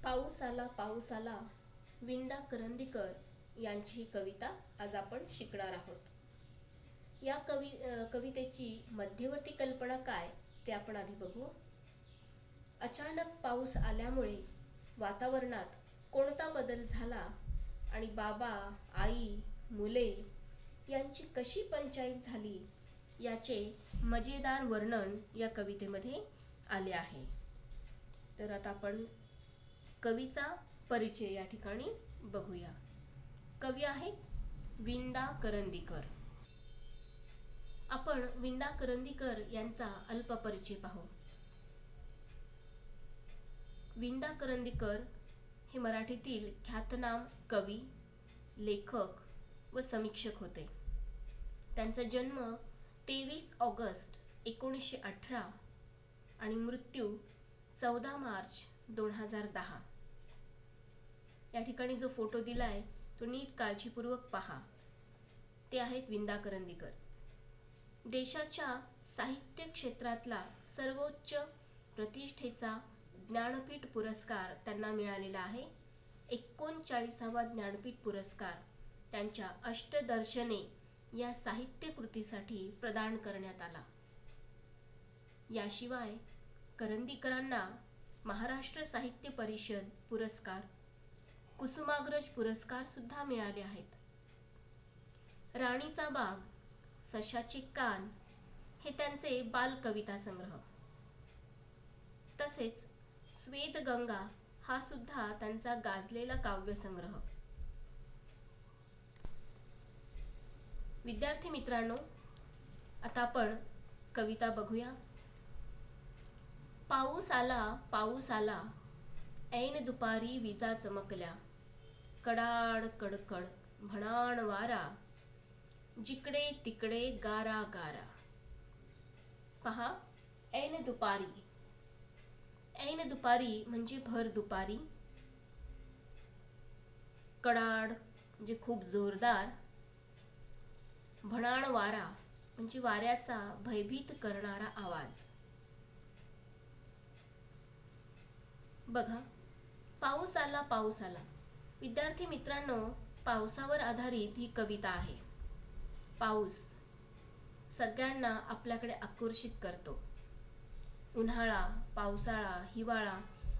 पाऊस आला विंदा करंदीकर यांची ही कविता आज आपण शिकणार आहोत। या कवितेची मध्यवर्ती कल्पना काय ते आपण आधी बघू। अचानक पाऊस आल्यामुळे वातावरणात कोणता बदल झाला आणि बाबा, आई, मुले यांची कशी पंचायत झाली याचे मजेदार वर्णन या कवितेमध्ये आले आहे। तर आता आपण कवीचा परिचय या ठिकाणी बघूया। कवी आहे विंदा करंदीकर। आपण विंदा करंदीकर यांचा अल्प परिचय पाहू। विंदा करंदीकर हे मराठीतील ख्यातनाम कवी, लेखक व समीक्षक होते। त्यांचा जन्म 23 ऑगस्ट 1918 आणि मृत्यू 14 मार्च 2010। या ठिकाणी जो फोटो दिलाय तो नीट काळजीपूर्वक पहा। ते आहेत विंदा करंदीकर। देशाच्या साहित्य क्षेत्रातला सर्वोच्च प्रतिष्ठेचा ज्ञानपीठ पुरस्कार त्यांना मिळालेला आहे। 39वा ज्ञानपीठ पुरस्कार त्यांच्या अष्टदर्शने या साहित्य कृतीसाठी प्रदान करण्यात आला। याशिवाय करंदीकरांना महाराष्ट्र साहित्य परिषद पुरस्कार, कुसुमाग्रज पुरस्कार सुद्धा मिळाले आहेत। राणीचा बाग, सशाचे कान हे त्यांचे बालकविता संग्रह, तसेच श्वेतगंगा हा सुद्धा त्यांचा गाजलेला काव्यसंग्रह। विद्यार्थी मित्रांनो, आता आपण कविता बघूया। पाऊस आला ऐन दुपारी विजा चमकल्या, कडाड कडकड भणाण वारा, जिकडे तिकडे गारा गारा। पहा, ऐन दुपारी। ऐन दुपारी म्हणजे भर दुपारी। कडाड म्हणजे खूप जोरदार। भणाण वारा म्हणजे वाऱ्याचा भयभीत करणारा आवाज। बघा, पाऊस आला। विद्यार्थी मित्रांनो, पावसावर आधारित ही कविता आहे। पाऊस सगळ्यांना आपल्याकडे आकर्षित करतो। उन्हाळा, पावसाळा, हिवाळा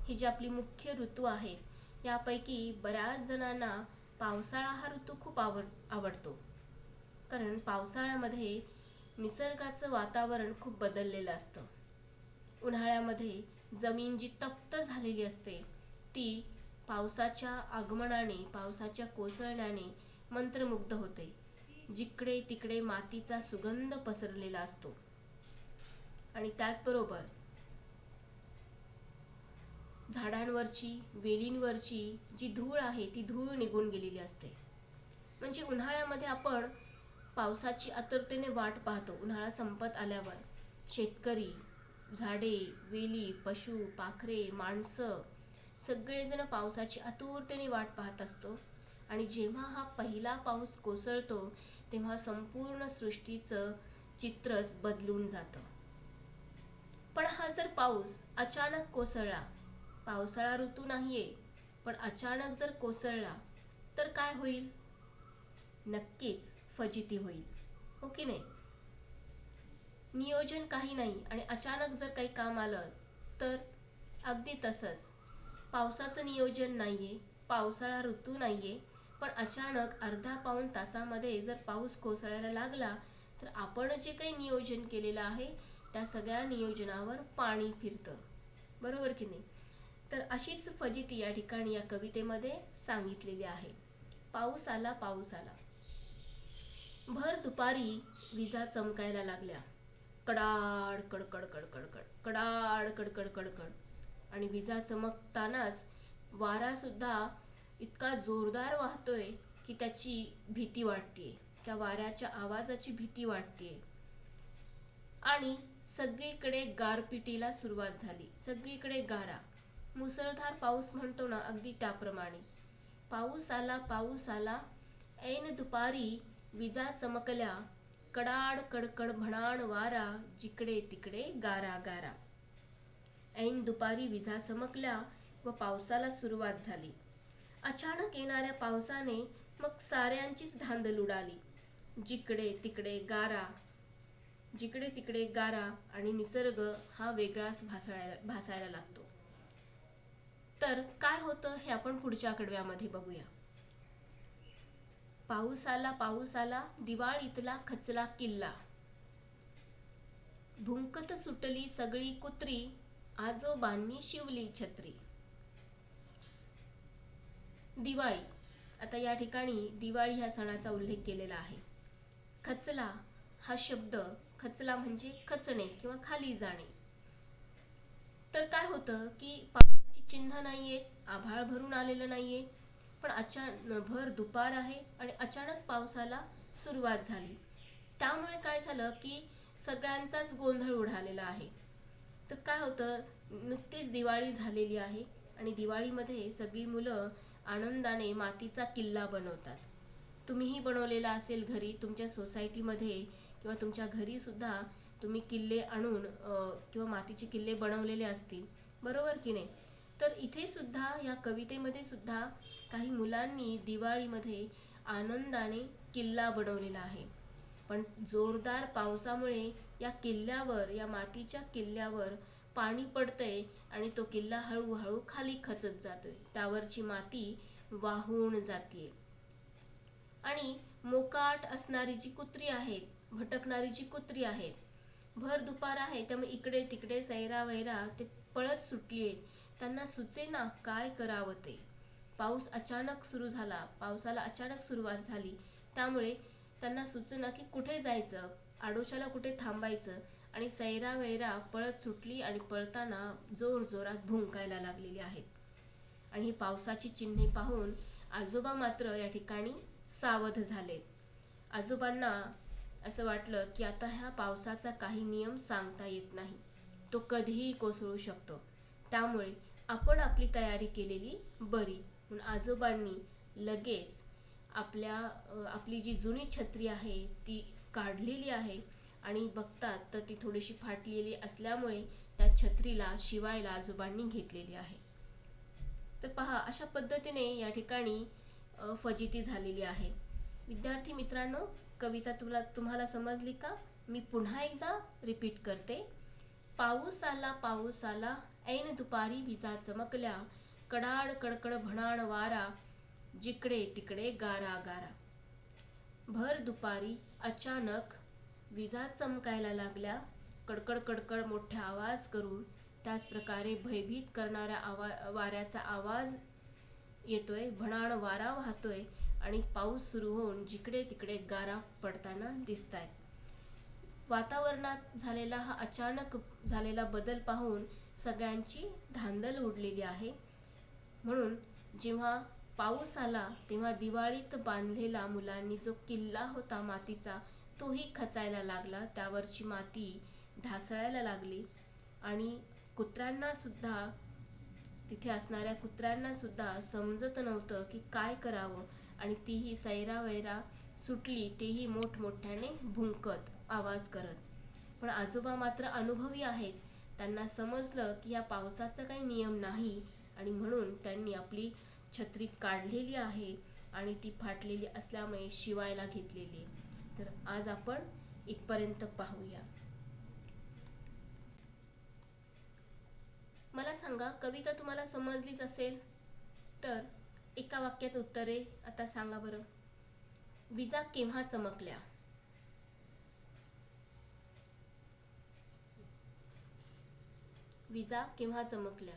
हे जे आपली मुख्य ऋतू आहेत, यापैकी बऱ्याच जणांना पावसाळा हा ऋतू खूप आवडतो। कारण पावसाळ्यामध्ये निसर्गाचं वातावरण खूप बदललेलं असतं। उन्हाळ्यामध्ये जमीन जी तप्त झालेली असते ती पावसाच्या आगमनाने, पावसाच्या कोसळण्याने मंत्रमुग्ध होते। जिकडे तिकडे मातीचा सुगंध पसरलेला असतो आणि त्याचबरोबर झाडांवरची, वेलींवरची जी धूळ आहे ती धूळ निघून गेलेली असते। म्हणजे उन्हाळ्यामध्ये आपण पावसाची आतुरतेने वाट पाहतो। उन्हाळा संपत आल्यावर शेतकरी, झाडे, वेली, पशु, पाखरे, माणसं सगळेजण पावसाची आतुरतेने वाट पाहत असतो। आणि जेव्हा हा पहिला पाऊस कोसळतो तेव्हा संपूर्ण सृष्टीचं चित्रच बदलून जातं। पण हा जर पाऊस अचानक कोसळला, पावसाळा ऋतू नाहीये पण अचानक जर कोसळला तर काय होईल? नक्कीच फजिती होईल, हो की नाही? नियोजन काही नाही आणि अचानक जर काही काम आलं तर अगदी तसंच। पावसाचं नियोजन नाहीये, पावसाळा ऋतू नाहीये, पण अचानक अर्धा पाऊण तासामध्ये जर पाऊस कोसळायला लागला तर आपण जे काही नियोजन केलेलं आहे त्या सगळ्या नियोजनावर पाणी फिरतं, बरोबर की नाही? तर अशीच फजिती या ठिकाणी या कवितेमध्ये सांगितलेली आहे। पाऊस आला। भर दुपारी विजा चमकायला लागल्या, कडाड कडकड कडकड कड, कडाड कडकड कडकड। आणि विजा चमकतानाच वारा सुद्धा इतका जोरदार वाहतोय की त्याची भीती वाटते, त्या वाऱ्याच्या आवाजाची भीती वाटते। आणि सगळीकडे गारपिटीला सुरुवात झाली, सगळीकडे गारा। मुसळधार पाऊस म्हणतो ना, अगदी त्याप्रमाणे। पाऊस आला ऐन दुपारी विजा चमकल्या, कडाड कडकड भणाण वारा, जिकडे तिकडे गारा गारा। ऐन दुपारी विजा चमकल्या, व पावसाला सुरुवात झाली. अचानक येणाऱ्या पावसाने मग साऱ्यांचीच धांदल उडाली. जिकडे तिकडे गारा आणि निसर्ग हा वेगळाच भासायला लागतो. तर काय होतं हे आपण पुढच्या कडव्यामध्ये बघूया. पाऊस आला दिवाळीतला खचला किल्ला. भुंकत सुटली सगळी कुत्री, आजोबांनी शिवली छत्री. दिवाळी. आता या ठिकाणी दिवाळी ह्या सणाचा उल्लेख केलेला आहे. खचला हा शब्द, खचला म्हणजे खचणे किंवा खाली जाणे. तर काय होतं की पावसाची चिन्ह नाहीये, आभाळ भरून आलेलं नाहीये, पण भर दुपार आहे आणि अचानक पावसाला सुरुवात झाली. त्यामुळे काय झालं की सगळ्यांचाच गोंधळ उडालेला आहे. तर काय होतं, नुकतीच दिवाळी झालेली आहे आणि दिवाळीमध्ये सगळी मुलं आनंदाने मातीचा किल्ला बनवतात. तुम्हीही बनवलेला असेल घरी, तुमच्या सोसायटीमध्ये किंवा तुमच्या घरी सुद्धा तुम्ही किल्ले आणून किंवा मातीचे किल्ले बनवलेले असतील, बरोबर की नाही. तर इथे सुद्धा या कवितेमध्ये सुद्धा काही मुलांनी दिवाळीमध्ये आनंदाने किल्ला बनवलेला आहे. पण जोरदार पावसामुळे या किल्ल्यावर, या मातीच्या किल्ल्यावर पाणी पडतंय आणि तो किल्ला हळूहळू खाली खचत जातोय. त्यावरची माती वाहून जाते आणि मोकाट असणारी जी कुत्री आहेत, भटकणारी जी कुत्री आहेत, भर दुपार आहे त्यामुळे इकडे तिकडे सैरावैरा ते पळत सुटली आहेत. त्यांना सुचेना काय करावं ते. पाऊस अचानक सुरू झाला, पावसाला अचानक सुरुवात झाली, त्यामुळे त्यांना सुचेना की कुठे जायचं, आडोशाला कुठे थांबायचं आणि सैरावैरा पळत सुटली आणि पळताना जोरजोरात भुंकायला लागलेली आहेत. आणि ही पावसाची चिन्हे पाहून आजोबा मात्र या ठिकाणी सावध झालेत. आजोबांना असं वाटलं की आता ह्या पावसाचा काही नियम सांगता येत नाही, तो कधीही कोसळू शकतो, त्यामुळे आपण आपली तयारी केलेली बरी. म्हणून आजोबांनी लगेच आपली जी जुनी छत्री आहे ती काढलेली आहे आणि बघतात तर ती थोडीशी फाटलेली असल्यामुळे त्या छत्रीला शिवायला आजोबांनी घेतलेली आहे. तर पहा, अशा पद्धतीने या ठिकाणी फजिती झालेली आहे. विद्यार्थी मित्रांनो, कविता तुम्हाला समजली का? मी पुन्हा एकदा रिपीट करते. पाऊस आला ऐन दुपारी विजा चमकल्या, कडाड कडकड भणाण वारा, जिकडे तिकडे गारा गारा. भर दुपारी अचानक विजा चमकायला लागल्या, कडकड कडकड मोठ्या आवाज करून, त्याच प्रकारे भयभीत करणाऱ्या वाऱ्याचा आवाज येतोय, भणाण वारा वाहतोय आणि पाऊस सुरू होऊन जिकडे तिकडे गारा पडताना दिसतायत. वातावरणात झालेला हा अचानक झालेला बदल पाहून सगळ्यांची धांदल उडलेली आहे. म्हणून जेव्हा पाऊस आला तेव्हा दिवाळीत बांधलेला मुलांनी जो किल्ला होता मातीचा, तोही खचायला लागला, त्यावरची माती ढासळायला लागली आणि कुत्र्यांना सुद्धा, तिथे असणाऱ्या कुत्र्यांना सुद्धा समजत नव्हतं की काय करावं आणि तीही सैरावैरा सुटली, तेही मोठमोठ्याने भुंकत आवाज करत. पण आजोबा मात्र अनुभवी आहेत, त्यांना समजलं की या पावसाचा काही नियम नाही आणि म्हणून त्यांनी आपली छत्री काढलेली आहे आणि ती फाटलेली असल्यामुळे शिवायला घेतलेली. तर आज आपण इथपर्यंत पाहूया. मला सांगा, कविता तुम्हाला समजलीच असेल तर एका वाक्यात उत्तरे आता सांगा बरं. विजा केव्हा चमकल्या? विजा केव्हा चमकल्या?